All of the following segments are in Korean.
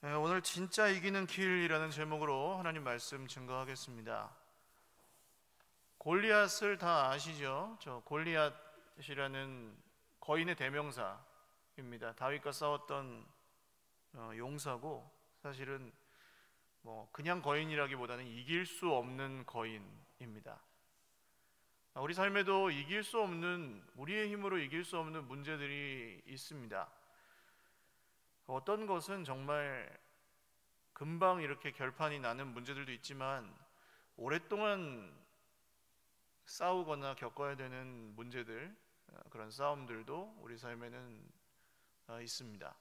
오늘 진짜 이기는 길이라는 제목으로 하나님 말씀 증거하겠습니다. 골리앗을 다 아시죠? 저 골리앗이라는 거인의 대명사입니다. 다윗과 싸웠던 용사고, 사실은 그냥 거인이라기보다는 이길 수 없는 거인입니다. 우리 삶에도 이길 수 없는, 우리의 힘으로 이길 수 없는 문제들이 있습니다. 어떤 것은 정말 금방 이렇게 결판이 나는 문제들도 있지만, 오랫동안 싸우거나 겪어야 되는 문제들, 그런 싸움들도 우리 삶에는 있습니다.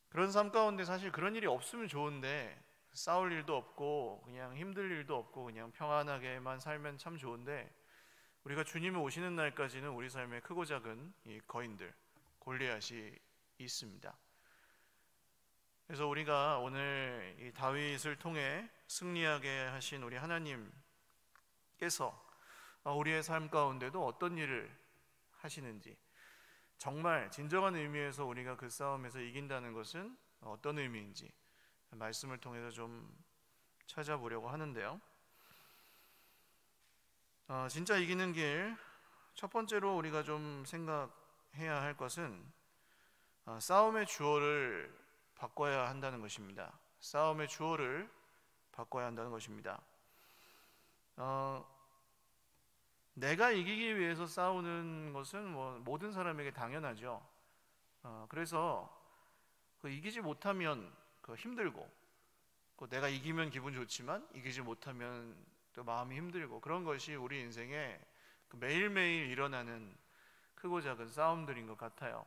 그런 삶 가운데 사실 그런 일이 없으면 좋은데, 싸울 일도 없고 그냥 힘들 일도 없고 그냥 평안하게만 살면 참 좋은데, 우리가 주님이 오시는 날까지는 우리 삶에 크고 작은 이 거인들, 골리앗이 있습니다. 그래서 우리가 오늘 이 다윗을 통해 승리하게 하신 우리 하나님께서 우리의 삶 가운데도 어떤 일을 하시는지, 정말 진정한 의미에서 우리가 그 싸움에서 이긴다는 것은 어떤 의미인지 말씀을 통해서 좀 찾아보려고 하는데요. 진짜 이기는 길, 첫 번째로 우리가 좀 생각해야 할 것은 싸움의 주어를 바꿔야 한다는 것입니다. 싸움의 주어를 바꿔야 한다는 것입니다. 내가 이기기 위해서 싸우는 것은 모든 사람에게 당연하죠. 그래서 이기지 못하면 힘들고, 내가 이기면 기분 좋지만 이기지 못하면 또 마음이 힘들고, 그런 것이 우리 인생에 매일매일 일어나는 크고 작은 싸움들인 것 같아요.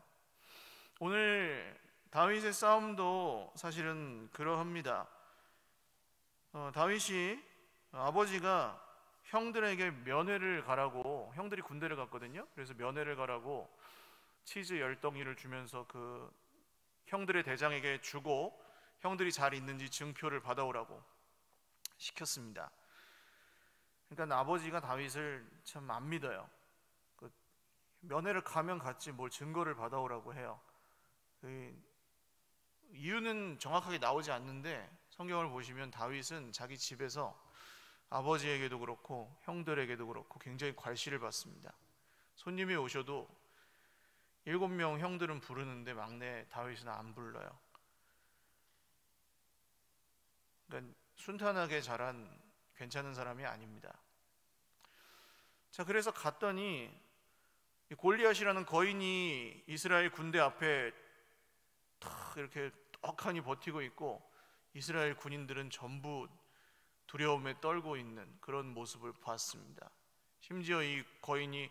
오늘 다윗의 싸움도 사실은 그러합니다. 다윗이 아버지가 형들에게 면회를 가라고, 형들이 군대를 갔거든요. 그래서 면회를 가라고 치즈 10덩이를 주면서 그 형들의 대장에게 주고, 형들이 잘 있는지 증표를 받아오라고 시켰습니다. 그러니까 아버지가 다윗을 참 안 믿어요. 면회를 가면 갔지 뭘 증거를 받아오라고 해요. 이유는 정확하게 나오지 않는데, 성경을 보시면 다윗은 자기 집에서 아버지에게도 그렇고 형들에게도 그렇고 굉장히 괄시를 받습니다. 손님이 오셔도 7명 형들은 부르는데 막내 다윗은 안 불러요. 그러니까 순탄하게 자란 괜찮은 사람이 아닙니다. 자, 그래서 갔더니 골리앗이라는 거인이 이스라엘 군대 앞에 탁 이렇게 떡하니 버티고 있고, 이스라엘 군인들은 전부 두려움에 떨고 있는 그런 모습을 봤습니다. 심지어 이 거인이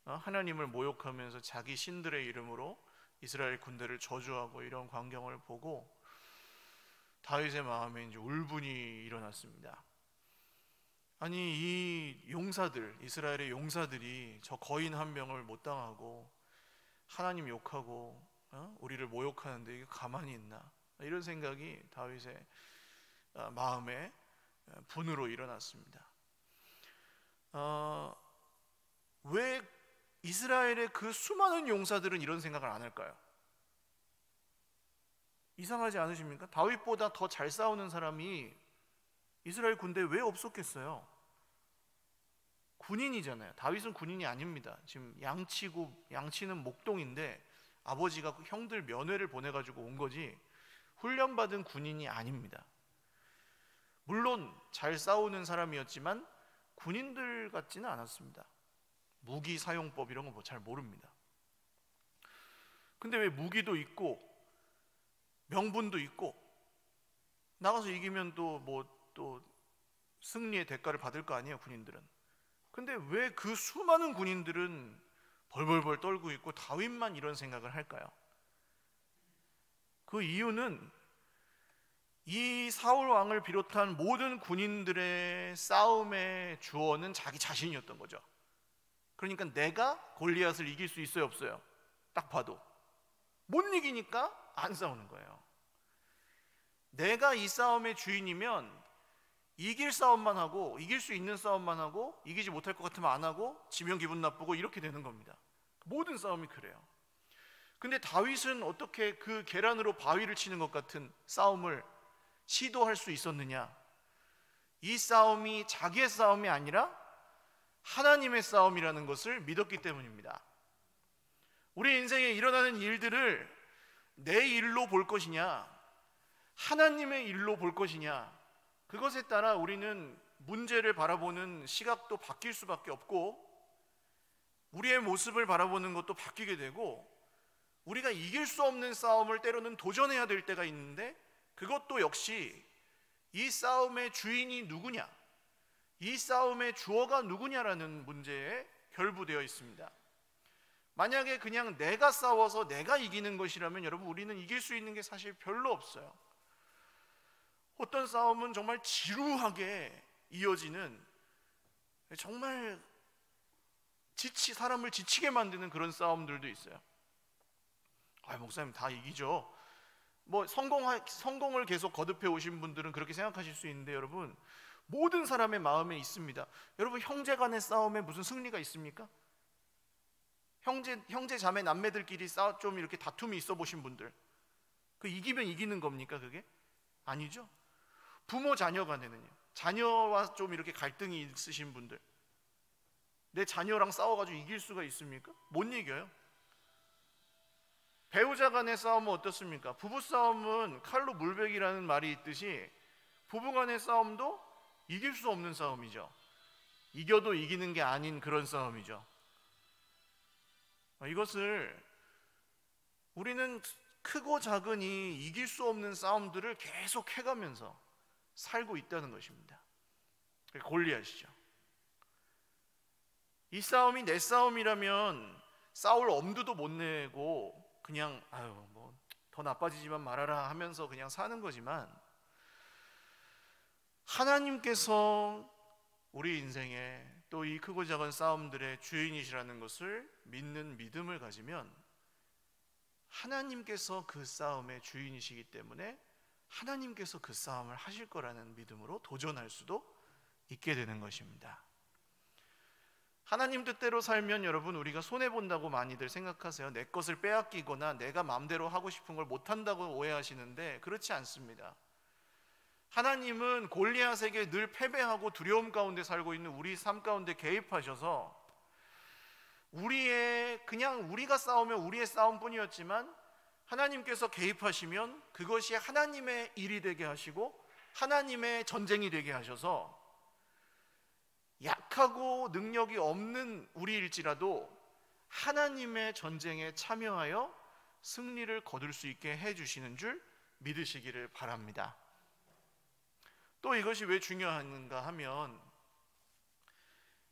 하나님을 모욕하면서 자기 신들의 이름으로 이스라엘 군대를 저주하고, 이런 광경을 보고 다윗의 마음에 이제 울분이 일어났습니다. 아니, 이 용사들, 이스라엘의 용사들이 저 거인 한 명을 못 당하고 하나님 욕하고 우리를 모욕하는데 이게 가만히 있나, 이런 생각이 다윗의 마음에 분으로 일어났습니다. 왜 이스라엘의 그 수많은 용사들은 이런 생각을 안 할까요? 이상하지 않으십니까? 다윗보다 더 잘 싸우는 사람이 이스라엘 군대에 왜 없었겠어요? 군인이잖아요. 다윗은 군인이 아닙니다. 지금 양치는 목동인데 아버지가 형들 면회를 보내가지고 온 거지 훈련받은 군인이 아닙니다. 물론 잘 싸우는 사람이었지만 군인들 같지는 않았습니다. 무기 사용법 이런 거 잘 모릅니다. 근데 왜 무기도 있고 명분도 있고 나가서 이기면 또 승리의 대가를 받을 거 아니에요, 군인들은. 근데 왜 그 수많은 군인들은 벌벌벌 떨고 있고 다윗만 이런 생각을 할까요? 그 이유는 이 사울 왕을 비롯한 모든 군인들의 싸움의 주어는 자기 자신이었던 거죠. 그러니까 내가 골리앗을 이길 수 있어요, 없어요? 딱 봐도 못 이기니까 안 싸우는 거예요. 내가 이 싸움의 주인이면 이길 싸움만 하고, 이길 수 있는 싸움만 하고, 이기지 못할 것 같으면 안 하고, 지면 기분 나쁘고, 이렇게 되는 겁니다. 모든 싸움이 그래요. 근데 다윗은 어떻게 그 계란으로 바위를 치는 것 같은 싸움을 시도할 수 있었느냐? 이 싸움이 자기의 싸움이 아니라 하나님의 싸움이라는 것을 믿었기 때문입니다. 우리 인생에 일어나는 일들을 내 일로 볼 것이냐, 하나님의 일로 볼 것이냐, 그것에 따라 우리는 문제를 바라보는 시각도 바뀔 수밖에 없고, 우리의 모습을 바라보는 것도 바뀌게 되고, 우리가 이길 수 없는 싸움을 때로는 도전해야 될 때가 있는데, 그것도 역시 이 싸움의 주인이 누구냐, 이 싸움의 주어가 누구냐라는 문제에 결부되어 있습니다. 만약에 그냥 내가 싸워서 내가 이기는 것이라면 여러분, 우리는 이길 수 있는 게 사실 별로 없어요. 어떤 싸움은 정말 지루하게 이어지는, 정말 사람을 지치게 만드는 그런 싸움들도 있어요. 목사님 다 이기죠. 성공을 계속 거듭해 오신 분들은 그렇게 생각하실 수 있는데, 여러분, 모든 사람의 마음에 있습니다. 여러분, 형제 간의 싸움에 무슨 승리가 있습니까? 형제 자매 남매들끼리 좀 이렇게 다툼이 있어 보신 분들, 그 이기면 이기는 겁니까? 그게 아니죠. 부모 자녀 간에는요, 자녀와 좀 이렇게 갈등이 있으신 분들, 내 자녀랑 싸워가지고 이길 수가 있습니까? 못 이겨요. 배우자 간의 싸움은 어떻습니까? 부부 싸움은 칼로 물베기라는 말이 있듯이 부부 간의 싸움도 이길 수 없는 싸움이죠. 이겨도 이기는 게 아닌 그런 싸움이죠. 이것을 우리는 크고 작으니 이길 수 없는 싸움들을 계속 해가면서 살고 있다는 것입니다. 골리앗이죠. 이 싸움이 내 싸움이라면 싸울 엄두도 못 내고 그냥 더 나빠지지만 말아라 하면서 그냥 사는 거지만, 하나님께서 우리 인생에 또 이 크고 작은 싸움들의 주인이시라는 것을 믿는 믿음을 가지면, 하나님께서 그 싸움의 주인이시기 때문에 하나님께서 그 싸움을 하실 거라는 믿음으로 도전할 수도 있게 되는 것입니다. 하나님 뜻대로 살면 여러분, 우리가 손해본다고 많이들 생각하세요. 내 것을 빼앗기거나 내가 마음대로 하고 싶은 걸 못한다고 오해하시는데, 그렇지 않습니다. 하나님은 골리앗에게 늘 패배하고 두려움 가운데 살고 있는 우리 삶 가운데 개입하셔서, 그냥 우리가 싸우면 우리의 싸움뿐이었지만 하나님께서 개입하시면 그것이 하나님의 일이 되게 하시고 하나님의 전쟁이 되게 하셔서, 약하고 능력이 없는 우리일지라도 하나님의 전쟁에 참여하여 승리를 거둘 수 있게 해주시는 줄 믿으시기를 바랍니다. 또 이것이 왜 중요한가 하면,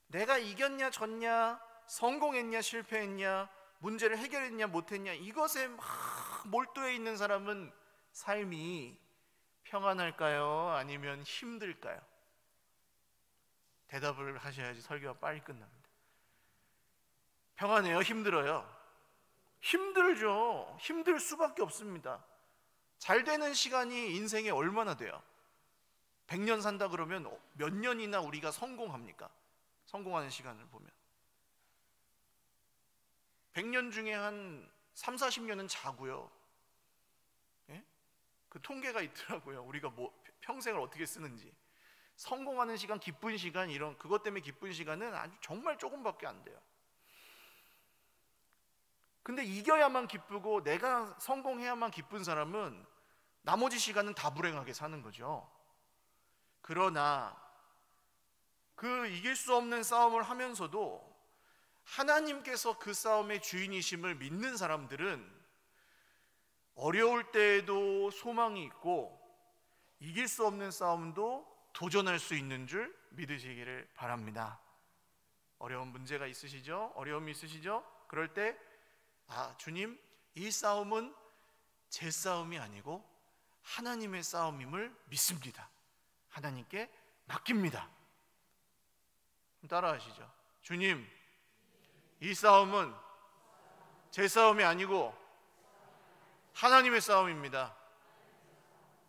내가 이겼냐 졌냐, 성공했냐 실패했냐, 문제를 해결했냐 못했냐, 이것에 막 몰두해 있는 사람은 삶이 평안할까요? 아니면 힘들까요? 대답을 하셔야지 설교가 빨리 끝납니다. 평안해요? 힘들어요? 힘들죠. 힘들 수밖에 없습니다. 잘 되는 시간이 인생에 얼마나 돼요? 100년 산다 그러면 몇 년이나 우리가 성공합니까? 성공하는 시간을 보면 100년 중에 한 3, 40년은 자고요. 예? 그 통계가 있더라고요. 우리가 평생을 어떻게 쓰는지. 성공하는 시간, 기쁜 시간, 그것 때문에 기쁜 시간은 아주 정말 조금밖에 안 돼요. 근데 이겨야만 기쁘고 내가 성공해야만 기쁜 사람은 나머지 시간은 다 불행하게 사는 거죠. 그러나 그 이길 수 없는 싸움을 하면서도 하나님께서 그 싸움의 주인이심을 믿는 사람들은 어려울 때에도 소망이 있고 이길 수 없는 싸움도 도전할 수 있는 줄 믿으시기를 바랍니다. 어려운 문제가 있으시죠? 어려움이 있으시죠? 그럴 때 주님, 이 싸움은 제 싸움이 아니고 하나님의 싸움임을 믿습니다. 하나님께 맡깁니다. 따라하시죠. 주님, 이 싸움은 제 싸움이 아니고 하나님의 싸움입니다.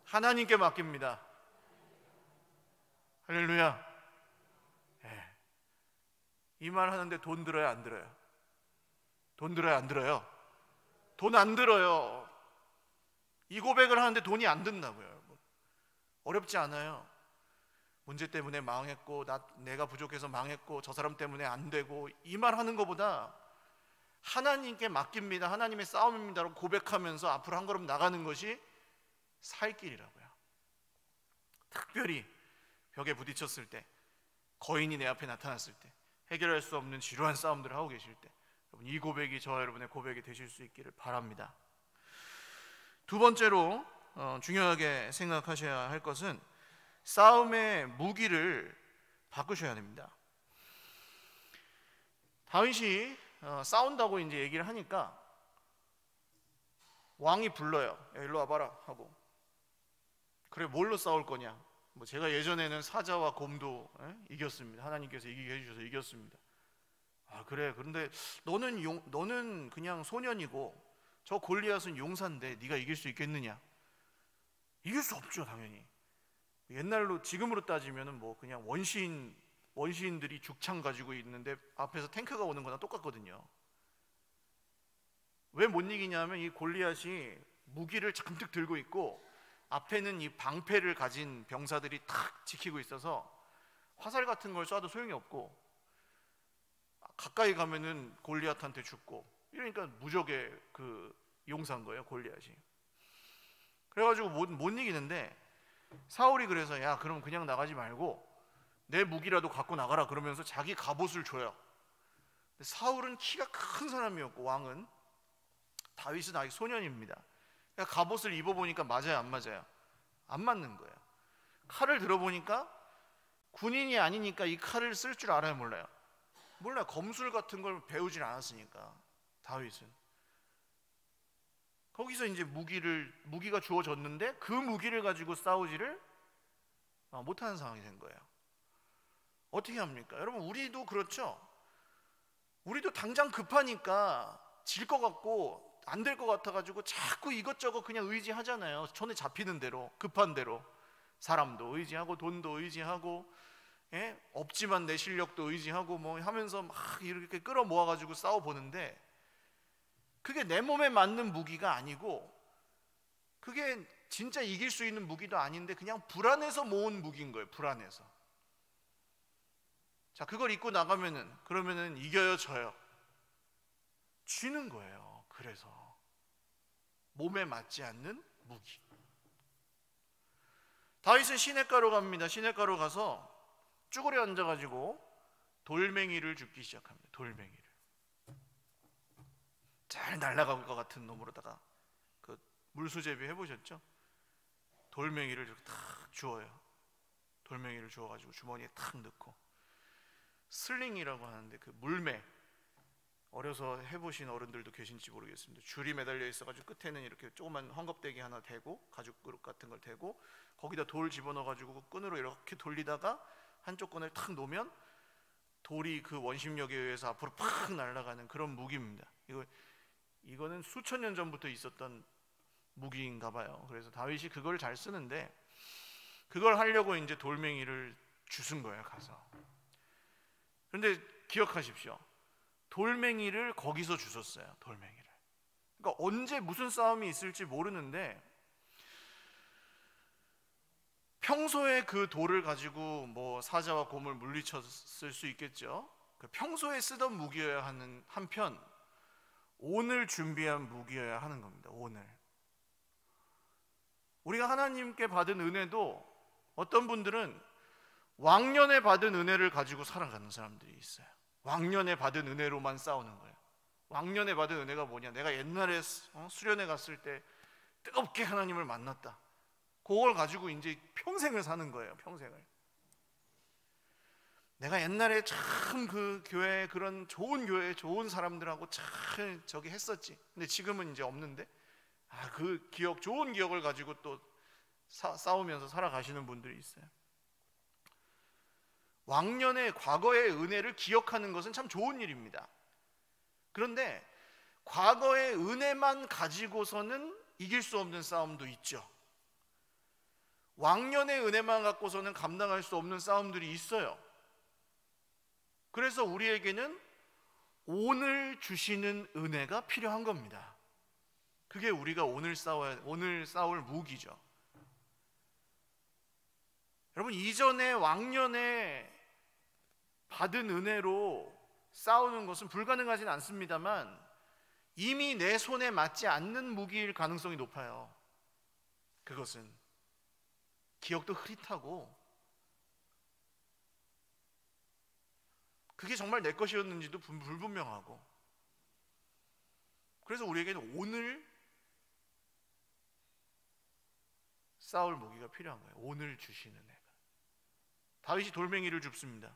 하나님께 맡깁니다. 할렐루야. 이 말 하는데 돈 들어요, 안 들어요? 돈 들어요, 안 들어요? 돈 안 들어요. 이 고백을 하는데 돈이 안 든다고요, 여러분. 어렵지 않아요. 문제 때문에 망했고, 내가 부족해서 망했고, 저 사람 때문에 안 되고, 이 말 하는 것보다 하나님께 맡깁니다, 하나님의 싸움입니다라고 고백하면서 앞으로 한 걸음 나가는 것이 살 길이라고요. 특별히 벽에 부딪혔을 때, 거인이 내 앞에 나타났을 때, 해결할 수 없는 지루한 싸움들을 하고 계실 때, 여러분, 이 고백이 저와 여러분의 고백이 되실 수 있기를 바랍니다. 두 번째로 중요하게 생각하셔야 할 것은 싸움의 무기를 바꾸셔야 됩니다. 다윗이 싸운다고 이제 얘기를 하니까 왕이 불러요. 야, 일로 와봐라 하고. 그래, 뭘로 싸울 거냐? 뭐 제가 예전에는 사자와 곰도 이겼습니다. 하나님께서 이기게 해주셔서 이겼습니다. 아, 그래. 그런데 너는 그냥 소년이고 저 골리앗은 용사인데 네가 이길 수 있겠느냐? 이길 수 없죠, 당연히. 옛날로 지금으로 따지면은 뭐 그냥 원시인들이 죽창 가지고 있는데 앞에서 탱크가 오는 거나 똑같거든요. 왜 못 이기냐면 이 골리앗이 무기를 잔뜩 들고 있고 앞에는 이 방패를 가진 병사들이 탁 지키고 있어서 화살 같은 걸 쏴도 소용이 없고 가까이 가면은 골리앗한테 죽고, 이러니까 무적의 그 용사인 거예요, 골리앗이. 그래가지고 못 이기는데 사울이 그래서 야, 그럼 그냥 나가지 말고 내 무기라도 갖고 나가라 그러면서 자기 갑옷을 줘요. 근데 사울은 키가 큰 사람이었고 왕은, 다윗은 아직 소년입니다. 그러니까 갑옷을 입어보니까 맞아요, 안 맞아요? 안 맞는 거예요. 칼을 들어보니까 군인이 아니니까 이 칼을 쓸 줄 알아요, 몰라요? 몰라요. 검술 같은 걸 배우질 않았으니까 다윗은. 거기서 이제 무기가 주어졌는데 그 무기를 가지고 싸우지를 못하는 상황이 된 거예요. 어떻게 합니까? 여러분, 우리도 그렇죠. 우리도 당장 급하니까 질 것 같고 안 될 것 같아가지고 자꾸 이것저것 그냥 의지하잖아요. 손에 잡히는 대로, 급한 대로. 사람도 의지하고 돈도 의지하고, 없지만 내 실력도 의지하고 뭐 하면서 막 이렇게 끌어모아가지고 싸워보는데 그게 내 몸에 맞는 무기가 아니고 그게 진짜 이길 수 있는 무기도 아닌데 그냥 불안해서 모은 무기인 거예요. 불안해서. 자, 그걸 입고 나가면은 그러면은 이겨요, 져요? 쥐는 거예요. 그래서 몸에 맞지 않는 무기. 다윗은 시냇가로 갑니다. 시냇가로 가서 쭈그려 앉아가지고 돌멩이를 줍기 시작합니다. 돌멩이를. 잘 날아갈 것 같은 놈으로다가 그 물수제비 해보셨죠? 돌멩이를 이렇게 탁 주어요. 돌멩이를 주어가지고 주머니에 탁 넣고, 슬링이라고 하는데 그 물매, 어려서 해보신 어른들도 계신지 모르겠습니다. 줄이 매달려 있어가지고 끝에는 이렇게 조그만 헝겊대기 하나 대고, 가죽 그릇 같은 걸 대고 거기다 돌 집어넣어가지고 끈으로 이렇게 돌리다가 한쪽 끈을 탁 놓으면 돌이 그 원심력에 의해서 앞으로 팍 날아가는 그런 무기입니다. 이거는 수천 년 전부터 있었던 무기인가 봐요. 그래서 다윗이 그걸 잘 쓰는데 그걸 하려고 이제 돌멩이를 주순 거예요, 가서. 그런데 기억하십시오. 돌멩이를 거기서 주셨어요, 돌멩이를. 그러니까 언제 무슨 싸움이 있을지 모르는데 평소에 그 돌을 가지고 뭐 사자와 곰을 물리쳤을 수 있겠죠. 평소에 쓰던 무기여야 하는 한편 오늘 준비한 무기여야 하는 겁니다. 오늘 우리가 하나님께 받은 은혜도 어떤 분들은 왕년에 받은 은혜를 가지고 살아가는 사람들이 있어요. 왕년에 받은 은혜로만 싸우는 거예요. 왕년에 받은 은혜가 뭐냐? 내가 옛날에 수련회 갔을 때 뜨겁게 하나님을 만났다. 그걸 가지고 이제 평생을 사는 거예요. 평생을. 내가 옛날에 참 그 교회, 그런 좋은 교회, 좋은 사람들하고 참 저기 했었지. 근데 지금은 이제 없는데, 그 기억, 좋은 기억을 가지고 또 싸우면서 살아가시는 분들이 있어요. 왕년의 과거의 은혜를 기억하는 것은 참 좋은 일입니다. 그런데 과거의 은혜만 가지고서는 이길 수 없는 싸움도 있죠. 왕년의 은혜만 갖고서는 감당할 수 없는 싸움들이 있어요. 그래서 우리에게는 오늘 주시는 은혜가 필요한 겁니다. 그게 우리가 오늘 싸울 무기죠. 여러분, 이전에 왕년에 받은 은혜로 싸우는 것은 불가능하진 않습니다만 이미 내 손에 맞지 않는 무기일 가능성이 높아요. 그것은 기억도 흐릿하고 그게 정말 내 것이었는지도 불분명하고, 그래서 우리에게는 오늘 싸울 무기가 필요한 거예요. 오늘 주시는 애가. 다윗이 돌멩이를 줍습니다.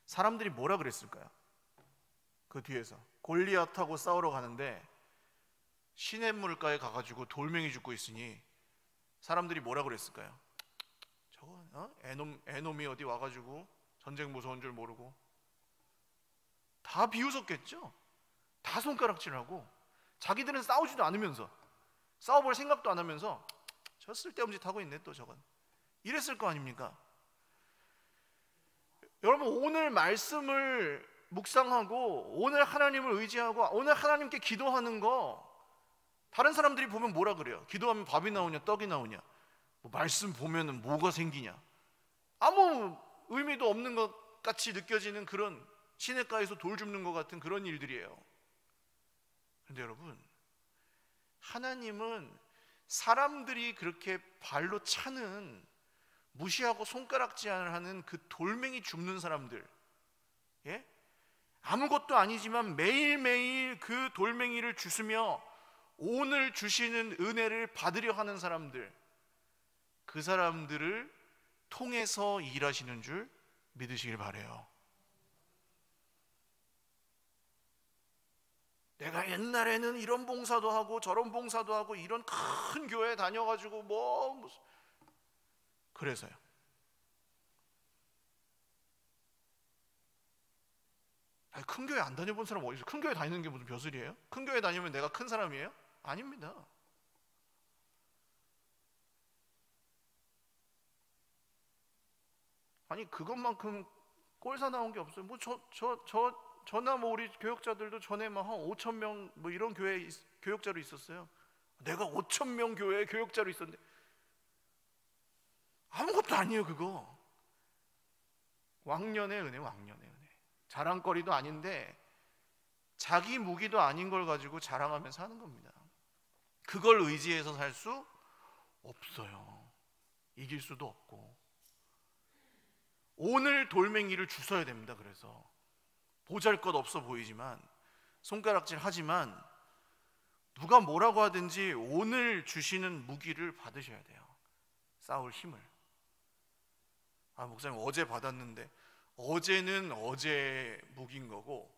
사람들이 뭐라 그랬을까요? 그 뒤에서 골리앗하고 싸우러 가는데 시냇물가에 가가지고 돌멩이 줍고 있으니 사람들이 뭐라 그랬을까요? 저거 애놈이 어디 와가지고 전쟁 무서운 줄 모르고, 다 비웃었겠죠. 다 손가락질하고, 자기들은 싸우지도 않으면서, 싸워볼 생각도 안 하면서 저 쓸데없는 짓 하고 있네 또 저건, 이랬을 거 아닙니까? 여러분, 오늘 말씀을 묵상하고 오늘 하나님을 의지하고 오늘 하나님께 기도하는 거, 다른 사람들이 보면 뭐라 그래요? 기도하면 밥이 나오냐 떡이 나오냐, 뭐 말씀 보면은 뭐가 생기냐, 아무 의미도 없는 것 같이 느껴지는 그런, 시냇가에서 돌 줍는 것 같은 그런 일들이에요. 그런데 여러분, 하나님은 사람들이 그렇게 발로 차는, 무시하고 손가락질을 하는 그 돌멩이 줍는 사람들, 아무것도 아니지만 매일매일 그 돌멩이를 주스며 오늘 주시는 은혜를 받으려 하는 사람들, 그 사람들을 통해서 일하시는 줄 믿으시길 바라요. 내가 옛날에는 이런 봉사도 하고 저런 봉사도 하고 이런 큰 교회 다녀가지고 무슨, 그래서요. 아니, 큰 교회 안 다녀본 사람 어디 있어요? 큰 교회 다니는 게 무슨 벼슬이에요? 큰 교회 다니면 내가 큰 사람이에요? 아닙니다. 아니, 그것만큼 꼴사 나온 게 없어요. 저나 우리 교역자들도 전에 한 5천 명 이런 교회 교역자로 있었어요. 내가 5천 명 교회 교역자로 있었는데 아무것도 아니에요. 그거 왕년의 은혜, 왕년의 은혜. 자랑거리도 아닌데 자기 무기도 아닌 걸 가지고 자랑하면서 하는 겁니다. 그걸 의지해서 살 수 없어요. 이길 수도 없고. 오늘 돌멩이를 주워야 됩니다. 그래서 보잘것없어 보이지만, 손가락질 하지만, 누가 뭐라고 하든지 오늘 주시는 무기를 받으셔야 돼요. 싸울 힘을. 목사님 어제 받았는데, 어제는 어제의 무기인 거고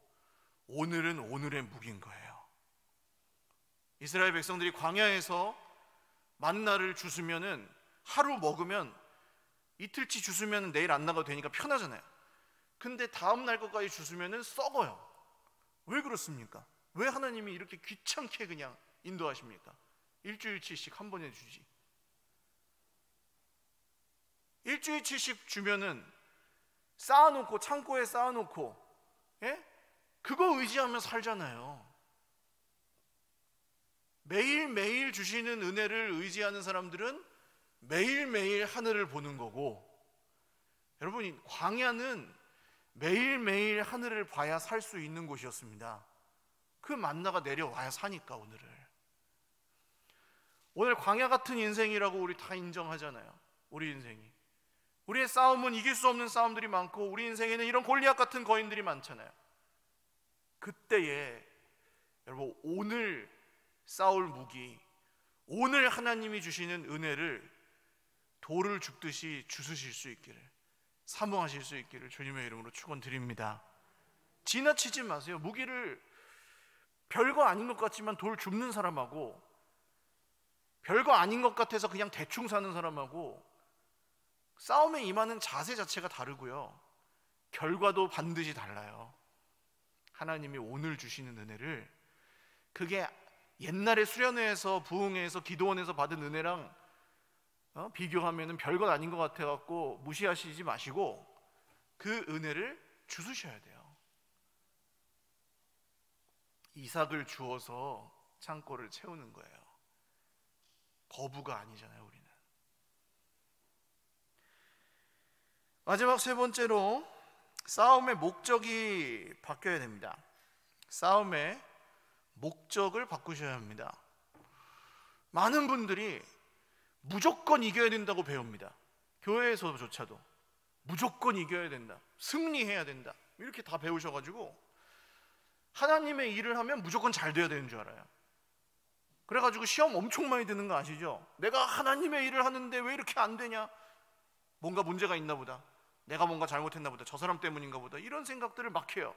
오늘은 오늘의 무기인 거예요. 이스라엘 백성들이 광야에서 만나를 주스면은, 하루 먹으면 이틀치 주스면 내일 안 나가도 되니까 편하잖아요. 근데 다음 날 것까지 주스면은 썩어요. 왜 그렇습니까? 왜 하나님이 이렇게 귀찮게 그냥 인도하십니까? 일주일치씩 한 번에 주지. 일주일치씩 주면은 쌓아놓고, 창고에 쌓아놓고, 그거 의지하며 살잖아요. 매일매일 주시는 은혜를 의지하는 사람들은 매일매일 하늘을 보는 거고, 여러분, 광야는 매일매일 하늘을 봐야 살 수 있는 곳이었습니다. 그 만나가 내려와야 사니까. 오늘 광야 같은 인생이라고 우리 다 인정하잖아요. 우리 인생이, 우리의 싸움은 이길 수 없는 싸움들이 많고, 우리 인생에는 이런 골리앗 같은 거인들이 많잖아요. 그때에 여러분, 오늘 싸울 무기, 오늘 하나님이 주시는 은혜를 돌을 줍듯이 주스실 수 있기를, 사모하실 수 있기를 주님의 이름으로 축원드립니다. 지나치지 마세요. 무기를 별거 아닌 것 같지만 돌 줍는 사람하고, 별거 아닌 것 같아서 그냥 대충 사는 사람하고 싸움에 임하는 자세 자체가 다르고요, 결과도 반드시 달라요. 하나님이 오늘 주시는 은혜를, 그게 옛날에 수련회에서, 부흥회에서, 기도원에서 받은 은혜랑 비교하면 별것 아닌 것 같아갖고 무시하시지 마시고 그 은혜를 주수셔야 돼요. 이삭을 주어서 창고를 채우는 거예요. 거부가 아니잖아요, 우리는. 마지막 세 번째로 싸움의 목적이 바뀌어야 됩니다. 싸움의 목적을 바꾸셔야 합니다. 많은 분들이 무조건 이겨야 된다고 배웁니다. 교회에서조차도 무조건 이겨야 된다, 승리해야 된다, 이렇게 다 배우셔가지고 하나님의 일을 하면 무조건 잘 돼야 되는 줄 알아요. 그래가지고 시험 엄청 많이 드는 거 아시죠? 내가 하나님의 일을 하는데 왜 이렇게 안 되냐? 뭔가 문제가 있나 보다, 내가 뭔가 잘못했나 보다, 저 사람 때문인가 보다, 이런 생각들을 막 해요.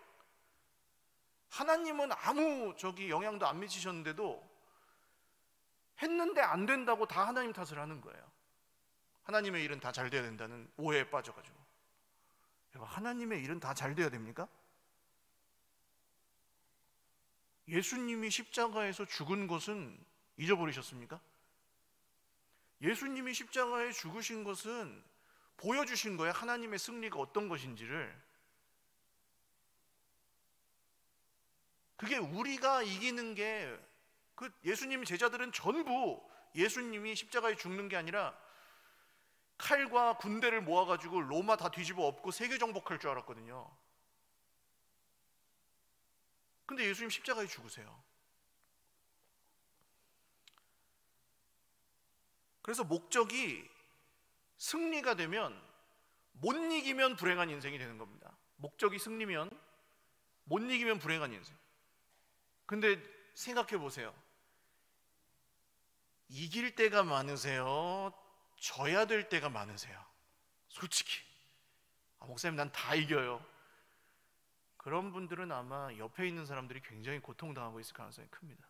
하나님은 아무 영향도 안 미치셨는데도 했는데 안 된다고 다 하나님 탓을 하는 거예요. 하나님의 일은 다 잘 돼야 된다는 오해에 빠져가지고. 하나님의 일은 다 잘 돼야 됩니까? 예수님이 십자가에서 죽은 것은 잊어버리셨습니까? 예수님이 십자가에 죽으신 것은 보여주신 거예요. 하나님의 승리가 어떤 것인지를. 그게 우리가 이기는 게, 예수님 제자들은 전부 예수님이 십자가에 죽는 게 아니라 칼과 군대를 모아가지고 로마 다 뒤집어 엎고 세계 정복할 줄 알았거든요. 근데 예수님 십자가에 죽으세요. 그래서 목적이 승리가 되면, 못 이기면 불행한 인생이 되는 겁니다. 목적이 승리면, 못 이기면 불행한 인생. 근데 생각해 보세요. 이길 때가 많으세요? 져야 될 때가 많으세요? 솔직히. 목사님 난 다 이겨요. 그런 분들은 아마 옆에 있는 사람들이 굉장히 고통당하고 있을 가능성이 큽니다.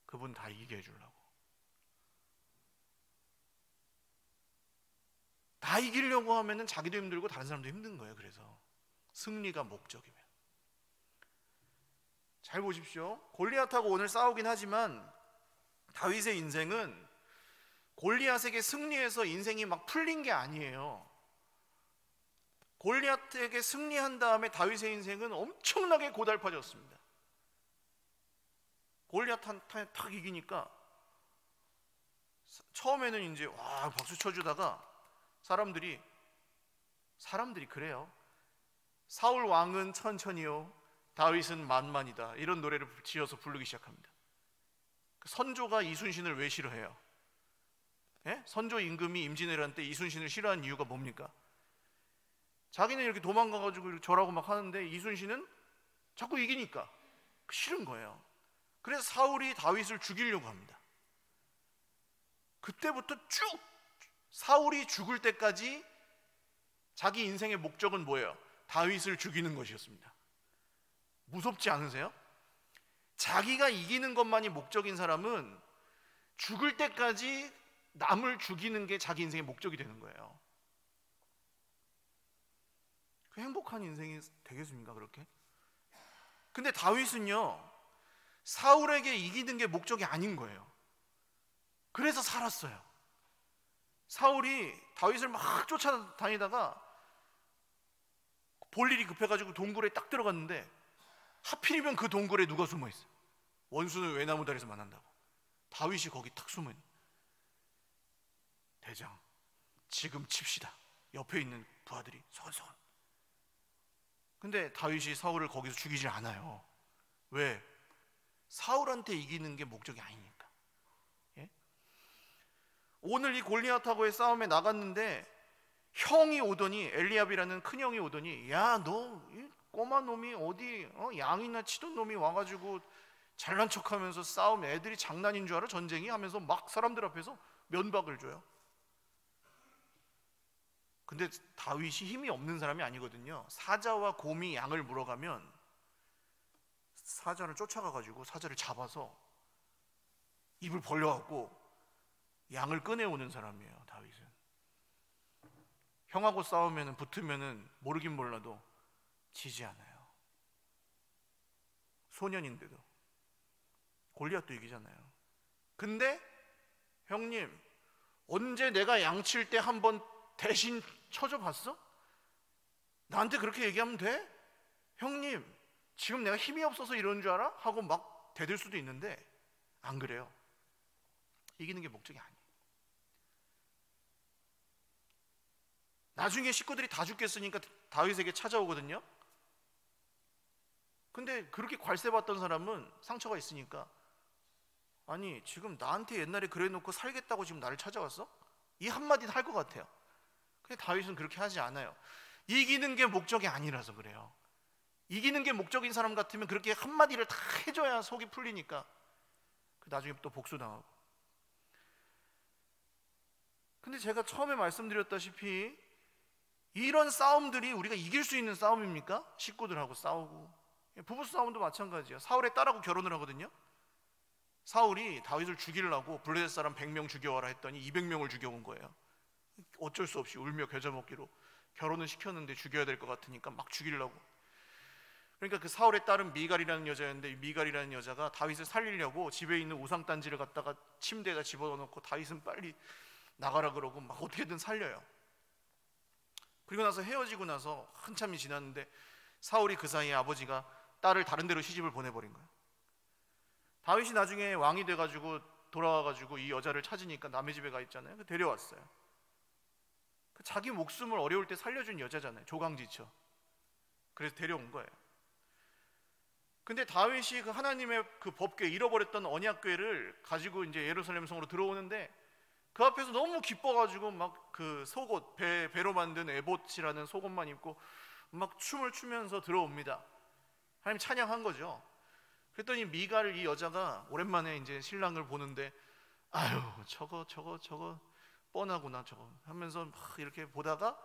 그분 다 이기게 해주려고. 다 이기려고 하면은 자기도 힘들고 다른 사람도 힘든 거예요. 그래서 승리가 목적이면. 잘 보십시오. 골리앗하고 오늘 싸우긴 하지만 다윗의 인생은 골리앗에게 승리해서 인생이 막 풀린 게 아니에요. 골리앗에게 승리한 다음에 다윗의 인생은 엄청나게 고달파졌습니다. 골리앗한테 탁 이기니까 처음에는 이제 와 박수 쳐주다가 사람들이 그래요. 사울 왕은 천천히요, 다윗은 만만이다, 이런 노래를 지어서 부르기 시작합니다. 선조가 이순신을 왜 싫어해요? 예? 선조 임금이 임진왜란 때 이순신을 싫어하는 이유가 뭡니까? 자기는 이렇게 도망가가지고 절하고 막 하는데 이순신은 자꾸 이기니까 싫은 거예요. 그래서 사울이 다윗을 죽이려고 합니다. 그때부터 쭉 사울이 죽을 때까지 자기 인생의 목적은 뭐예요? 다윗을 죽이는 것이었습니다. 무섭지 않으세요? 자기가 이기는 것만이 목적인 사람은 죽을 때까지 남을 죽이는 게 자기 인생의 목적이 되는 거예요. 그 행복한 인생이 되겠습니까, 그렇게? 근데 다윗은요, 사울에게 이기는 게 목적이 아닌 거예요. 그래서 살았어요. 사울이 다윗을 막 쫓아다니다가 볼 일이 급해가지고 동굴에 딱 들어갔는데 하필이면 그 동굴에 누가 숨어 있어요? 원수는 외나무 다리에서 만난다고. 다윗이 거기 탁 숨어 있는. 대장, 지금 칩시다. 옆에 있는 부하들이 서서. 근데 다윗이 사울을 거기서 죽이지 않아요. 왜? 사울한테 이기는 게 목적이 아니니까. 예? 오늘 이 골리앗하고의 싸움에 나갔는데 형이 오더니, 엘리압이라는 큰 형이 오더니, 야, 너 꼬마 놈이 어디 양이나 치던 놈이 와가지고 잘난 척하면서 싸우면 애들이 장난인 줄 알아? 전쟁이? 하면서 막 사람들 앞에서 면박을 줘요. 근데 다윗이 힘이 없는 사람이 아니거든요. 사자와 곰이 양을 물어가면 사자를 쫓아가가지고 사자를 잡아서 입을 벌려갖고 양을 꺼내오는 사람이에요, 다윗은. 형하고 싸우면 붙으면 모르긴 몰라도 지지 않아요. 소년인데도. 골리앗도 이기잖아요. 근데 형님, 언제 내가 양칠 때 한번 대신 쳐줘 봤어? 나한테 그렇게 얘기하면 돼? 형님, 지금 내가 힘이 없어서 이러는 줄 알아? 하고 막 대들 수도 있는데 안 그래요. 이기는 게 목적이 아니에요. 나중에 식구들이 다 죽겠으니까 다윗에게 찾아오거든요. 근데 그렇게 괄세받던 사람은 상처가 있으니까, 아니 지금 나한테 옛날에 그래놓고 살겠다고 지금 나를 찾아왔어? 이 한마디는 할 것 같아요. 근데 다윗은 그렇게 하지 않아요. 이기는 게 목적이 아니라서 그래요. 이기는 게 목적인 사람 같으면 그렇게 한마디를 다 해줘야 속이 풀리니까 나중에 또 복수당하고. 근데 제가 처음에 말씀드렸다시피 이런 싸움들이 우리가 이길 수 있는 싸움입니까? 식구들하고 싸우고, 부부싸움도 마찬가지예요. 사울의 딸하고 결혼을 하거든요. 사울이 다윗을 죽이려고 블레셋 사람 100명 죽여와라 했더니 200명을 죽여온 거예요. 어쩔 수 없이 울며 겨자 먹기로 결혼을 시켰는데 죽여야 될 것 같으니까 막 죽이려고. 그러니까 그 사울의 딸은 미갈이라는 여자였는데, 미갈이라는 여자가 다윗을 살리려고 집에 있는 우상단지를 갖다가 침대에다 집어넣고 다윗은 빨리 나가라 그러고 막 어떻게든 살려요. 그리고 나서 헤어지고 나서 한참이 지났는데 사울이 그 사이에 아버지가 딸을 다른 데로 시집을 보내버린 거예요. 다윗이 나중에 왕이 돼가지고 돌아와가지고 이 여자를 찾으니까 남의 집에 가 있잖아요. 데려왔어요. 자기 목숨을 어려울 때 살려준 여자잖아요. 조강지처. 그래서 데려온 거예요. 근데 다윗이 그 하나님의 그 법궤, 잃어버렸던 언약궤를 가지고 이제 예루살렘 성으로 들어오는데 그 앞에서 너무 기뻐가지고 막 그 속옷, 배로 만든 에봇이라는 속옷만 입고 막 춤을 추면서 들어옵니다. 하나님 찬양한 거죠. 그랬더니 미갈, 이 여자가 오랜만에 이제 신랑을 보는데, 아유 저거 뻔하구나 저거 하면서 막 이렇게 보다가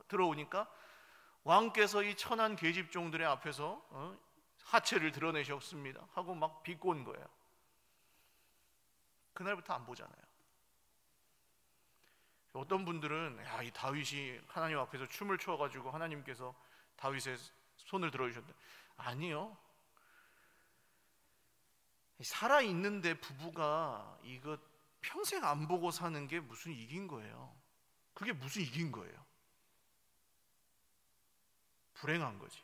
들어오니까 왕께서 이 천한 계집종들의 앞에서 하체를 드러내셨습니다 하고 막 비꼬는 거예요. 그날부터 안 보잖아요. 어떤 분들은 야, 이 다윗이 하나님 앞에서 춤을 춰가지고 하나님께서 다윗의 손을 들어주셨다. 아니요. 살아있는데 부부가 이거 평생 안 보고 사는 게 무슨 이긴 거예요. 그게 무슨 이긴 거예요. 불행한 거지.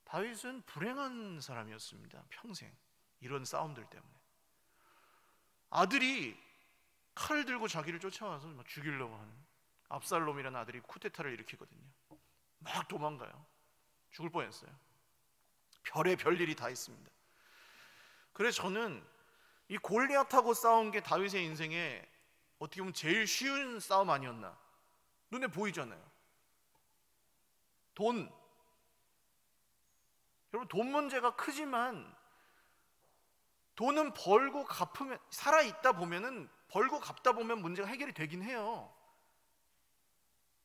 다윗은 불행한 사람이었습니다. 평생 이런 싸움들 때문에. 아들이 칼을 들고 자기를 쫓아와서 막 죽이려고 하는, 압살롬이라는 아들이 쿠데타를 일으키거든요. 막 도망가요. 죽을 뻔했어요. 별의 별일이 다 있습니다. 그래서 저는 이 골리앗하고 싸운 게 다윗의 인생에 어떻게 보면 제일 쉬운 싸움 아니었나. 눈에 보이잖아요. 돈. 여러분, 돈 문제가 크지만 돈은 벌고 갚으면, 살아있다 보면은 벌고 갚다 보면 문제가 해결이 되긴 해요.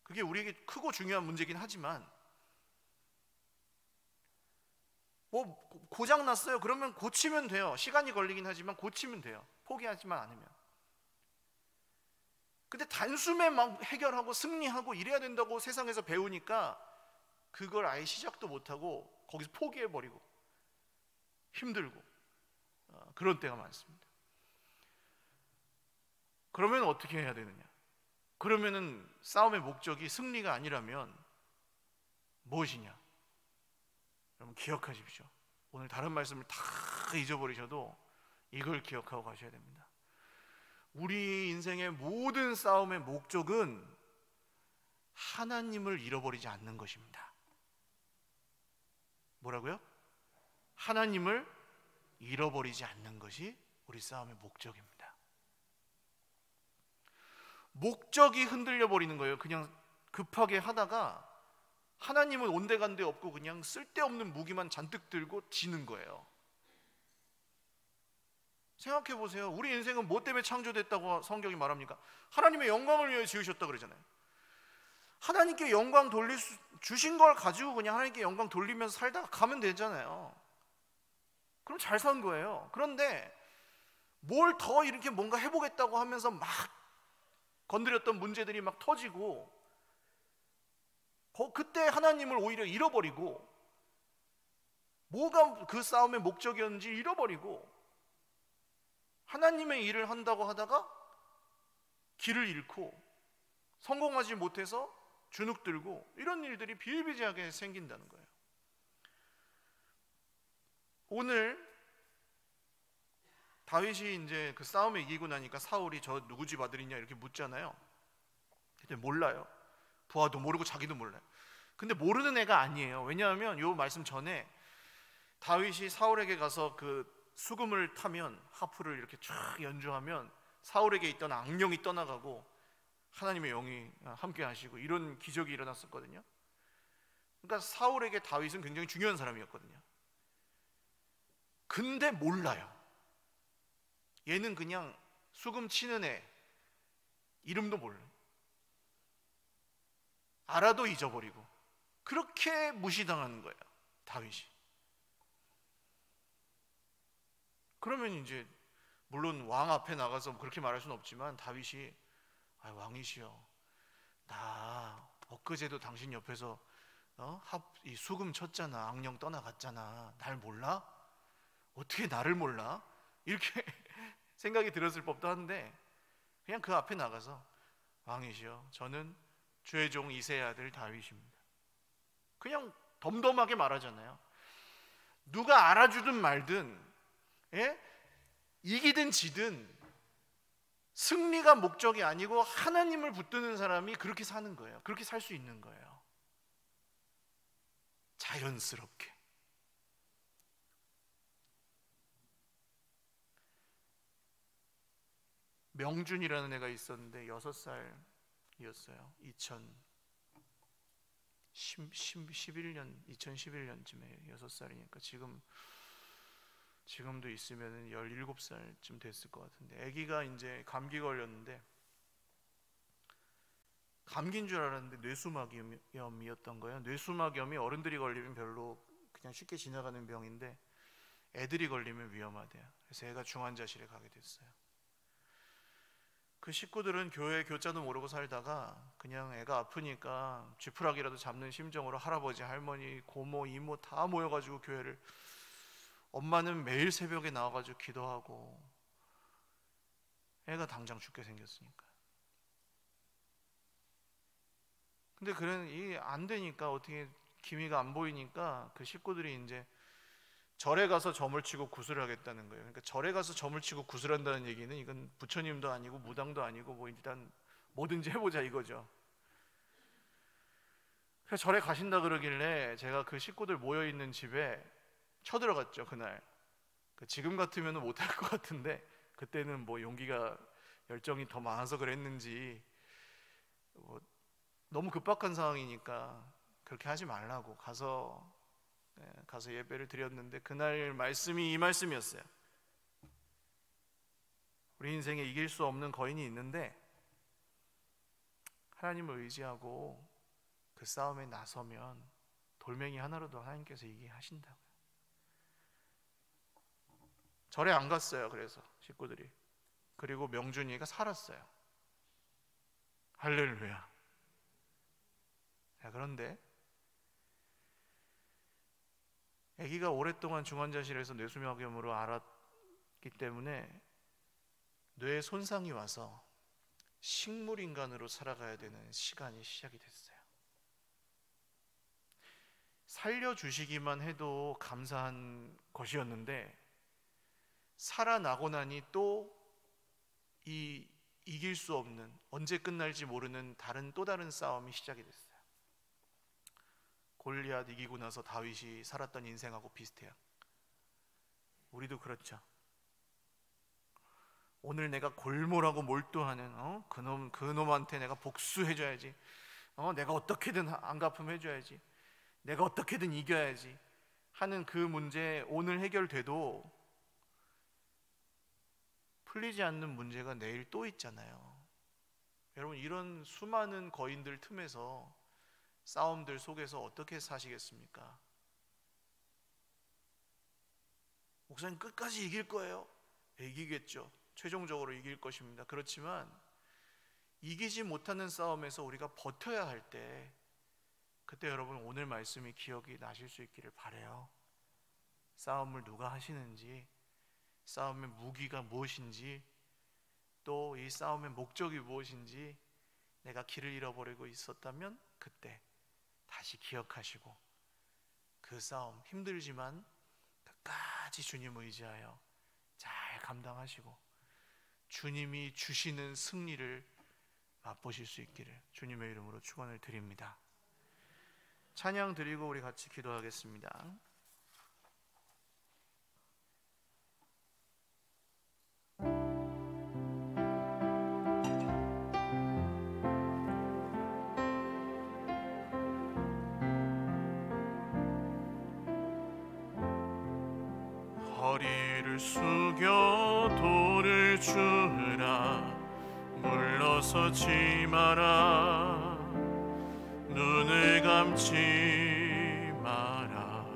그게 우리에게 크고 중요한 문제긴 하지만, 뭐 고장 났어요 그러면 고치면 돼요. 시간이 걸리긴 하지만 고치면 돼요. 포기하지만 않으면. 근데 단숨에 막 해결하고 승리하고 이래야 된다고 세상에서 배우니까 그걸 아예 시작도 못하고 거기서 포기해버리고 힘들고 그런 때가 많습니다. 그러면 어떻게 해야 되느냐? 그러면은 싸움의 목적이 승리가 아니라면 무엇이냐? 여러분 기억하십시오. 오늘 다른 말씀을 다 잊어버리셔도 이걸 기억하고 가셔야 됩니다. 우리 인생의 모든 싸움의 목적은 하나님을 잃어버리지 않는 것입니다. 뭐라고요? 하나님을 잃어버리지 않는 것이 우리 싸움의 목적입니다. 목적이 흔들려 버리는 거예요. 그냥 급하게 하다가 하나님은 온데간데 없고 그냥 쓸데없는 무기만 잔뜩 들고 지는 거예요. 생각해 보세요. 우리 인생은 뭐 때문에 창조됐다고 성경이 말합니까? 하나님의 영광을 위해 지으셨다 그러잖아요. 하나님께 영광 주신 걸 가지고 그냥 하나님께 영광 돌리면서 살다가 가면 되잖아요. 그럼 잘 산 거예요. 그런데 뭘 더 이렇게 뭔가 해보겠다고 하면서 막 건드렸던 문제들이 막 터지고, 그때 하나님을 오히려 잃어버리고, 뭐가 그 싸움의 목적이었는지 잃어버리고, 하나님의 일을 한다고 하다가 길을 잃고 성공하지 못해서 주눅 들고 이런 일들이 비일비재하게 생긴다는 거예요. 오늘 다윗이 이제 그 싸움에 이기고 나니까 사울이 저 누구 집 아들이냐 이렇게 묻잖아요. 근데 몰라요. 부하도 모르고 자기도 몰라요. 근데 모르는 애가 아니에요. 왜냐하면 요 말씀 전에 다윗이 사울에게 가서 그 수금을 타면, 하프를 이렇게 쫙 연주하면 사울에게 있던 악령이 떠나가고 하나님의 영이 함께 하시고 이런 기적이 일어났었거든요. 그러니까 사울에게 다윗은 굉장히 중요한 사람이었거든요. 근데 몰라요. 얘는 그냥 수금 치는 애, 이름도 몰라요. 알아도 잊어버리고 그렇게 무시당하는 거예요, 다윗이. 그러면 이제 물론 왕 앞에 나가서 그렇게 말할 수는 없지만 다윗이 왕이시여, 나 엊그제도 당신 옆에서 이 수금 쳤잖아, 악령 떠나갔잖아, 날 몰라? 어떻게 나를 몰라? 이렇게 생각이 들었을 법도 한데 그냥 그 앞에 나가서 왕이시여, 저는 주의 종 이새의 아들 다윗입니다. 그냥 덤덤하게 말하잖아요. 누가 알아주든 말든, 예? 이기든 지든 승리가 목적이 아니고 하나님을 붙드는 사람이 그렇게 사는 거예요. 그렇게 살 수 있는 거예요. 자연스럽게. 명준이라는 애가 있었는데 6살이었어요. 2011년쯤에 6살이니까 지금도 있으면 17살쯤 됐을 것 같은데, 아기가 이제 감기 걸렸는데, 감기인 줄 알았는데 뇌수막염이었던 거예요. 뇌수막염이 어른들이 걸리면 별로 그냥 쉽게 지나가는 병인데 애들이 걸리면 위험하대요. 그래서 애가 중환자실에 가게 됐어요. 그 식구들은 교회 교자도 모르고 살다가 그냥 애가 아프니까 쥐푸락이라도 잡는 심정으로 할아버지, 할머니, 고모, 이모 다 모여가지고 교회를, 엄마는 매일 새벽에 나와가지고 기도하고, 애가 당장 죽게 생겼으니까. 근데 이게 안 되니까, 어떻게 기미가 안 보이니까 그 식구들이 이제 절에 가서 점을 치고 구슬을 하겠다는 거예요. 그러니까 절에 가서 점을 치고 구슬한다는 얘기는 이건 부처님도 아니고 무당도 아니고 뭐 일단 뭐든지 해보자 이거죠. 그래서 절에 가신다 그러길래 제가 그 식구들 모여 있는 집에 쳐들어갔죠, 그날. 지금 같으면 못할 것 같은데 그때는 뭐 용기가, 열정이 더 많아서 그랬는지 뭐 너무 급박한 상황이니까 그렇게 하지 말라고 가서 예배를 드렸는데, 그날 말씀이 이 말씀이었어요. 우리 인생에 이길 수 없는 거인이 있는데 하나님을 의지하고 그 싸움에 나서면 돌멩이 하나로도 하나님께서 이기게 하신다고요. 절에 안 갔어요. 그래서 식구들이. 그리고 명준이가 살았어요. 할렐루야. 그런데 아기가 오랫동안 중환자실에서 뇌수막염으로 앓았기 때문에 뇌에 손상이 와서 식물인간으로 살아가야 되는 시간이 시작이 됐어요. 살려주시기만 해도 감사한 것이었는데 살아나고 나니 또 이길 수 없는, 언제 끝날지 모르는 또 다른 싸움이 시작이 됐어요. 골리앗 이기고 나서 다윗이 살았던 인생하고 비슷해요. 우리도 그렇죠. 오늘 내가 골몰하고 몰두하는 그놈한테 내가 복수해줘야지, 내가 어떻게든 안갚음 해줘야지, 내가 어떻게든 이겨야지 하는 그 문제, 오늘 해결돼도 풀리지 않는 문제가 내일 또 있잖아요. 여러분, 이런 수많은 거인들 틈에서, 싸움들 속에서 어떻게 사시겠습니까? 목사님 끝까지 이길 거예요? 이기겠죠. 최종적으로 이길 것입니다. 그렇지만 이기지 못하는 싸움에서 우리가 버텨야 할 때, 그때 여러분 오늘 말씀이 기억이 나실 수 있기를 바라요. 싸움을 누가 하시는지, 싸움의 무기가 무엇인지, 또 이 싸움의 목적이 무엇인지 내가 길을 잃어버리고 있었다면 그때 다시 기억하시고 그 싸움, 힘들지만 끝까지 주님 의지하여 잘 감당하시고 주님이 주시는 승리를 맛보실 수 있기를 주님의 이름으로 축원을 드립니다. 찬양 드리고 우리 같이 기도하겠습니다. 허리를 숙여 돌을 주라 물러서지 마라 눈을 감지 마라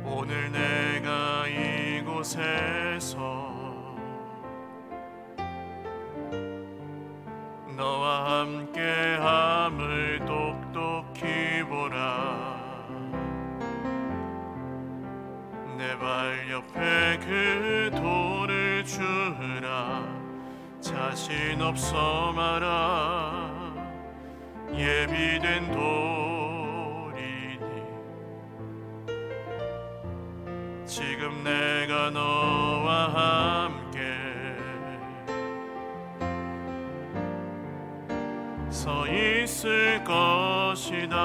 오늘 내가 이곳에서 너와 함께함을 똑똑히 보라 내 발 옆에 그 돌을 주라 자신 없어 마라 예비된 돌이니 지금 내가 너와 함께 서 있을 것이다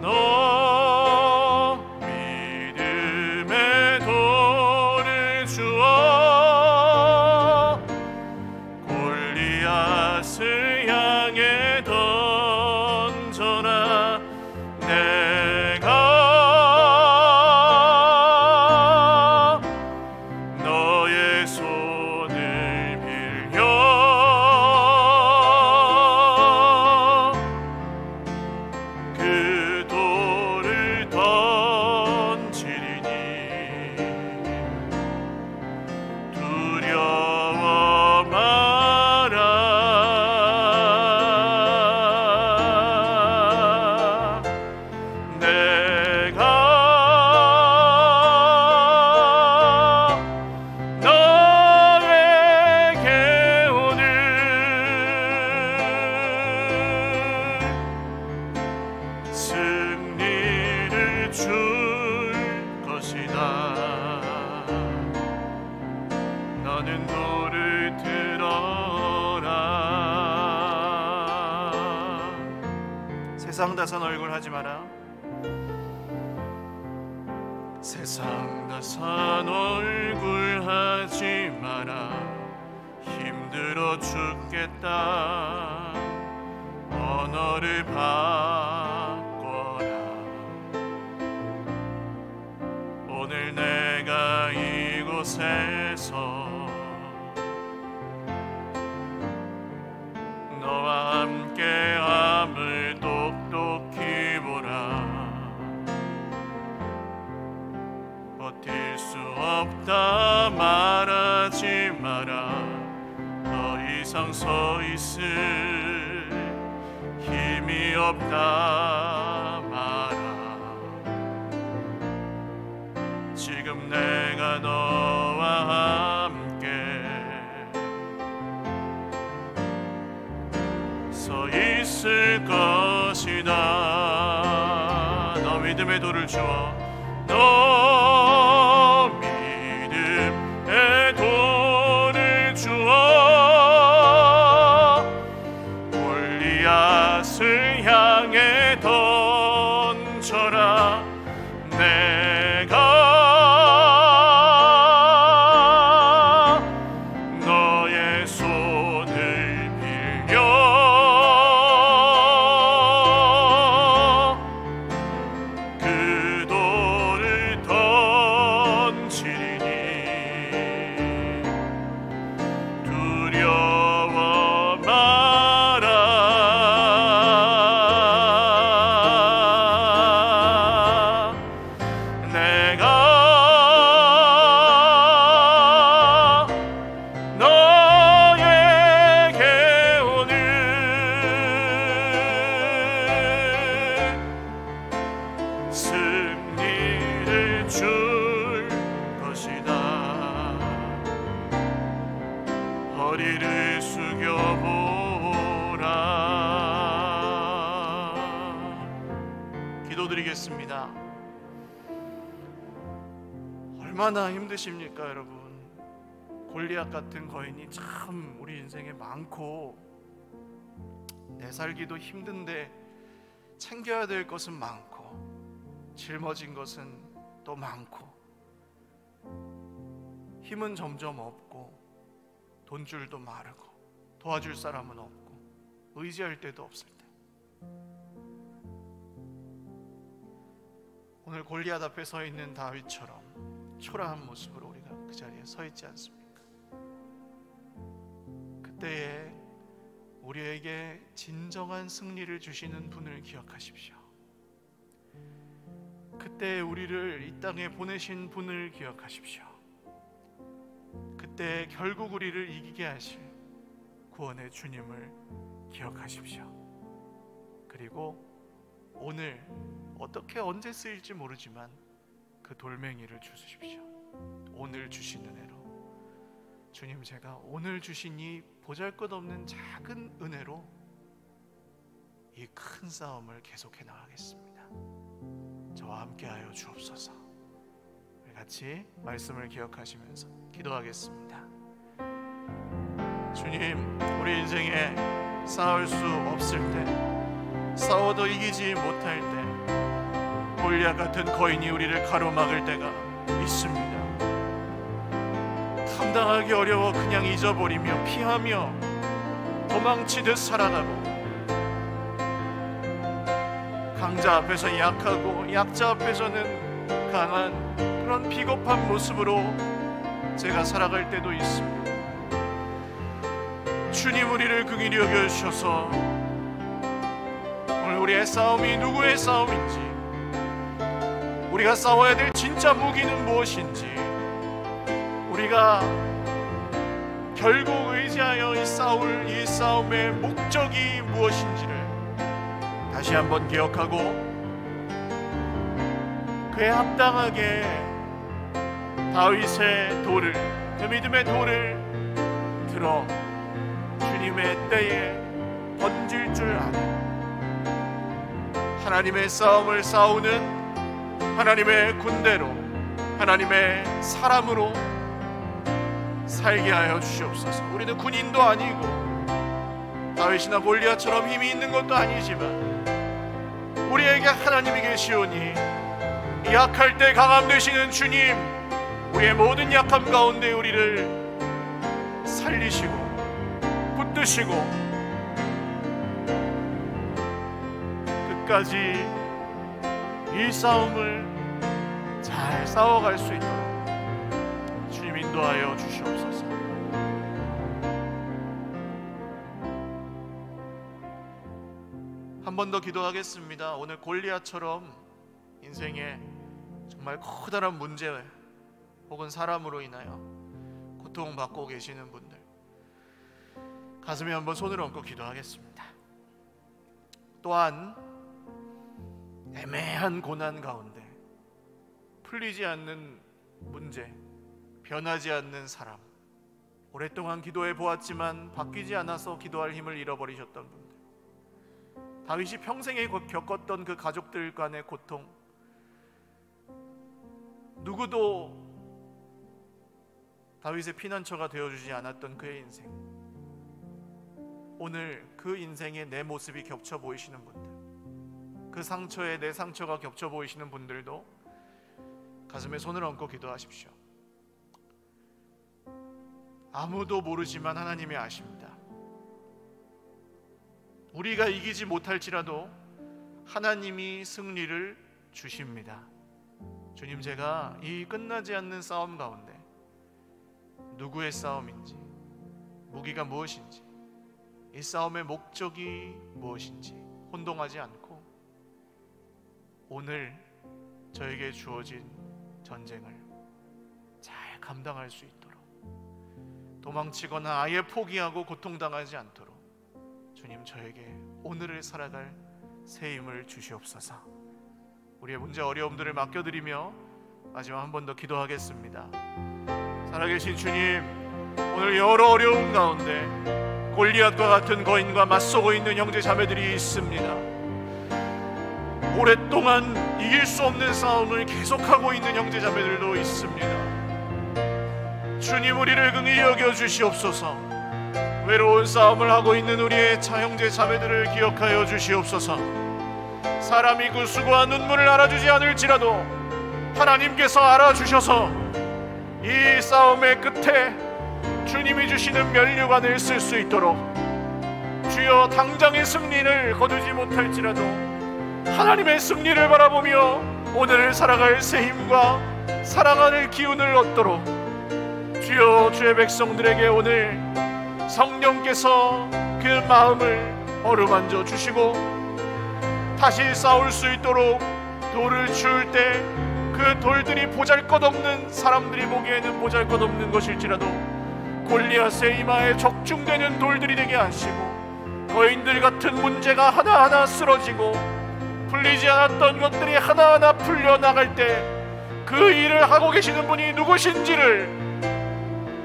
너 믿음의 돌을 주어 골리앗을 향해 던져라 내가 너의 손을 빌려 그 돌을 던지리니 두려워 마라 내가 너에게 오늘 승리를 줄 것이다 너는 돌을 들어라 세상 다산 얼굴 하지 마라 세상 다산 얼굴 하지 마라 힘들어 죽겠다 언어를 바꿔라 오늘 내가 이곳에서 너와 함께함을 똑똑히 보라 버틸 수 없다 말하지 마라 더 이상 서 있을 힘이 없다 마라 지금 내가 너와 함께 서 있을 것이다 너 믿음의 돌을 주어 너 믿음의 돌을 주어 골리앗을 향해 던져라 내가 너의 손을 빌려 그 돌을 던지리니 두려워 마라 내가 너에게 오늘 승리를 줄 것이다 허리를 숙여보라 기도하겠습니다. 얼마나 힘드십니까 여러분? 골리앗 같은 거인이 참 우리 인생에 많고, 내 살기도 힘든데 챙겨야 될 것은 많고, 짊어진 것은 또 많고, 힘은 점점 없고, 돈줄도 마르고, 도와줄 사람은 없고, 의지할 데도 없을 때, 오늘 골리앗 앞에 서 있는 다윗처럼 초라한 모습으로 우리가 그 자리에 서 있지 않습니까? 그때에 우리에게 진정한 승리를 주시는 분을 기억하십시오. 그때 우리를 이 땅에 보내신 분을 기억하십시오. 그때 결국 우리를 이기게 하실 구원의 주님을 기억하십시오. 그리고 오늘 어떻게 언제 쓰일지 모르지만 그 돌멩이를 주십시오. 오늘 주신 은혜로, 주님, 제가 오늘 주신 이 보잘것없는 작은 은혜로 이 큰 싸움을 계속해 나가겠습니다. 저와 함께하여 주옵소서. 우리 같이 말씀을 기억하시면서 기도하겠습니다. 주님, 우리 인생에 싸울 수 없을 때, 싸워도 이기지 못할 때, 골리앗 같은 거인이 우리를 가로막을 때가 있습니다. 감당하기 어려워 그냥 잊어버리며 피하며 도망치듯 살아가고, 강자 앞에서 약하고 약자 앞에서는 강한 그런 비겁한 모습으로 제가 살아갈 때도 있습니다. 주님, 우리를 긍휼히 여겨주셔서 오늘 우리의 싸움이 누구의 싸움인지, 우리가 싸워야 될 진짜 무기는 무엇인지, 우리가 결국 의지하여 이 싸움의 목적이 무엇인지를 다시 한번 기억하고, 그에 합당하게 다윗의 돌을, 그 믿음의 돌을 들어 주님의 때에 던질 줄 아는 하나님의 싸움을 싸우는 하나님의 군대로, 하나님의 사람으로 살게 하여 주시옵소서. 우리는 군인도 아니고 다윗이나 골리앗처럼 힘이 있는 것도 아니지만 우리에게 하나님이 계시오니 약할 때 강함 되시는 주님, 우리의 모든 약함 가운데 우리를 살리시고 붙드시고 끝까지 이 싸움을 잘 싸워갈 수 있도록 주님 인도하여 주시옵소서. 한 번 더 기도하겠습니다. 오늘 골리앗처럼 인생에 정말 커다란 문제 혹은 사람으로 인하여 고통받고 계시는 분들, 가슴에 한번 손을 얹고 기도하겠습니다. 또한 애매한 고난 가운데 풀리지 않는 문제, 변하지 않는 사람, 오랫동안 기도해 보았지만 바뀌지 않아서 기도할 힘을 잃어버리셨던 분들, 다윗이 평생에 겪었던 그 가족들 간의 고통, 누구도 다윗의 피난처가 되어주지 않았던 그의 인생, 오늘 그 인생에 내 모습이 겹쳐 보이시는 분들, 그 상처에 내 상처가 겹쳐 보이시는 분들도 가슴에 손을 얹고 기도하십시오. 아무도 모르지만 하나님이 아십니다. 우리가 이기지 못할지라도 하나님이 승리를 주십니다. 주님, 제가 이 끝나지 않는 싸움 가운데 누구의 싸움인지, 무기가 무엇인지, 이 싸움의 목적이 무엇인지 혼동하지 않고 오늘 저에게 주어진 전쟁을 잘 감당할 수 있도록, 도망치거나 아예 포기하고 고통당하지 않도록 주님, 저에게 오늘을 살아갈 새 힘을 주시옵소서. 우리의 문제 어려움들을 맡겨드리며 마지막 한 번 더 기도하겠습니다. 살아계신 주님, 오늘 여러 어려움 가운데 골리앗과 같은 거인과 맞서고 있는 형제 자매들이 있습니다. 오랫동안 이길 수 없는 싸움을 계속하고 있는 형제자매들도 있습니다. 주님, 우리를 긍휼히 여겨 주시옵소서. 외로운 싸움을 하고 있는 우리의 형제 자매들을 기억하여 주시옵소서. 사람이 그 수고와 눈물을 알아주지 않을지라도 하나님께서 알아주셔서 이 싸움의 끝에 주님이 주시는 면류관을 쓸 수 있도록, 주여 당장의 승리를 거두지 못할지라도 하나님의 승리를 바라보며 오늘을 살아갈 새 힘과 사랑하는 기운을 얻도록 주여 주의 백성들에게 오늘 성령께서 그 마음을 어루만져 주시고 다시 싸울 수 있도록 돌을 주울 때 그 돌들이 보잘것없는, 사람들이 보기에는 보잘것없는 것일지라도 골리앗의 이마에 적중되는 돌들이 되게 하시고, 거인들 같은 문제가 하나하나 쓰러지고 풀리지 않았던 것들이 하나하나 풀려나갈 때 그 일을 하고 계시는 분이 누구신지를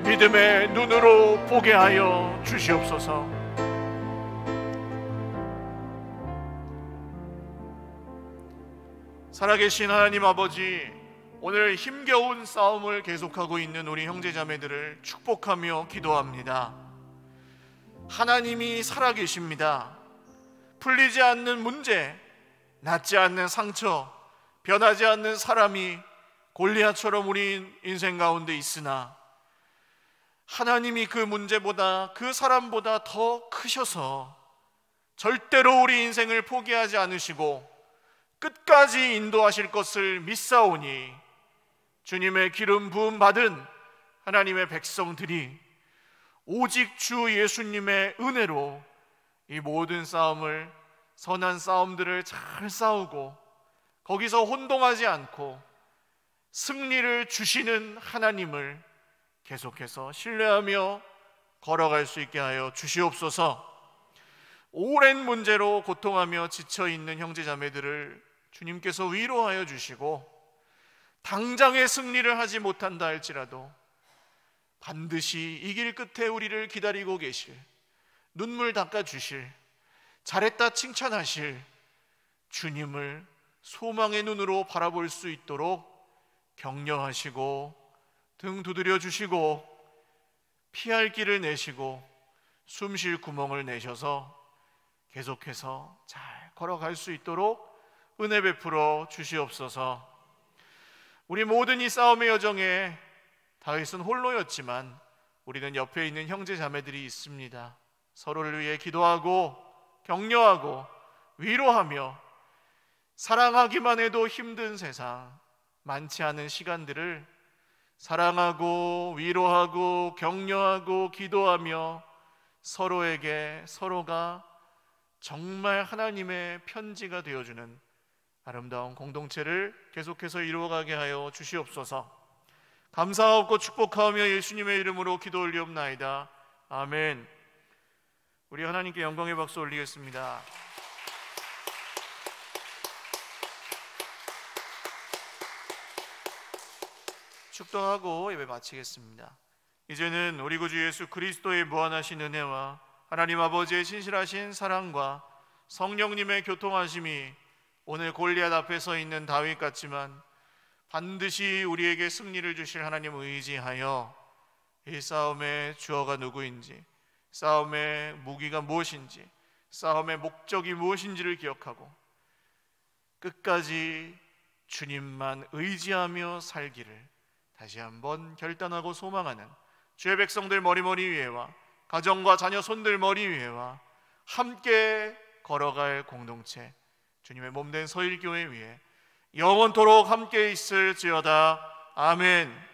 믿음의 눈으로 보게 하여 주시옵소서. 살아계신 하나님 아버지, 오늘 힘겨운 싸움을 계속하고 있는 우리 형제자매들을 축복하며 기도합니다. 하나님이 살아계십니다. 풀리지 않는 문제, 낫지 않는 상처, 변하지 않는 사람이 골리앗처럼 우리 인생 가운데 있으나 하나님이 그 문제보다, 그 사람보다 더 크셔서 절대로 우리 인생을 포기하지 않으시고 끝까지 인도하실 것을 믿사오니 주님의 기름 부음 받은 하나님의 백성들이 오직 주 예수님의 은혜로 이 모든 싸움을, 선한 싸움들을 잘 싸우고 거기서 혼동하지 않고 승리를 주시는 하나님을 계속해서 신뢰하며 걸어갈 수 있게 하여 주시옵소서. 오랜 문제로 고통하며 지쳐있는 형제자매들을 주님께서 위로하여 주시고, 당장의 승리를 하지 못한다 할지라도 반드시 이길 끝에 우리를 기다리고 계실, 눈물 닦아주실, 잘했다 칭찬하실 주님을 소망의 눈으로 바라볼 수 있도록 격려하시고 등 두드려 주시고 피할 길을 내시고 숨 쉴 구멍을 내셔서 계속해서 잘 걸어갈 수 있도록 은혜 베풀어 주시옵소서. 우리 모든 이 싸움의 여정에 다윗은 홀로였지만 우리는 옆에 있는 형제 자매들이 있습니다. 서로를 위해 기도하고 격려하고 위로하며 사랑하기만 해도 힘든 세상, 많지 않은 시간들을 사랑하고 위로하고 격려하고 기도하며 서로에게 서로가 정말 하나님의 편지가 되어주는 아름다운 공동체를 계속해서 이루어가게 하여 주시옵소서. 감사하고 축복하며 예수님의 이름으로 기도 올리옵나이다. 아멘. 우리 하나님께 영광의 박수 올리겠습니다. 축도하고 예배 마치겠습니다. 이제는 우리 구주 예수 그리스도의 무한하신 은혜와 하나님 아버지의 신실하신 사랑과 성령님의 교통하심이 오늘 골리앗 앞에 서 있는 다윗 같지만 반드시 우리에게 승리를 주실 하나님을 의지하여 이 싸움의 주어가 누구인지, 싸움의 무기가 무엇인지, 싸움의 목적이 무엇인지를 기억하고 끝까지 주님만 의지하며 살기를 다시 한번 결단하고 소망하는 주의 백성들 머리머리 위에와 가정과 자녀 손들 머리 위에와 함께 걸어갈 공동체, 주님의 몸된 서일교회 위에 영원토록 함께 있을지어다. 아멘.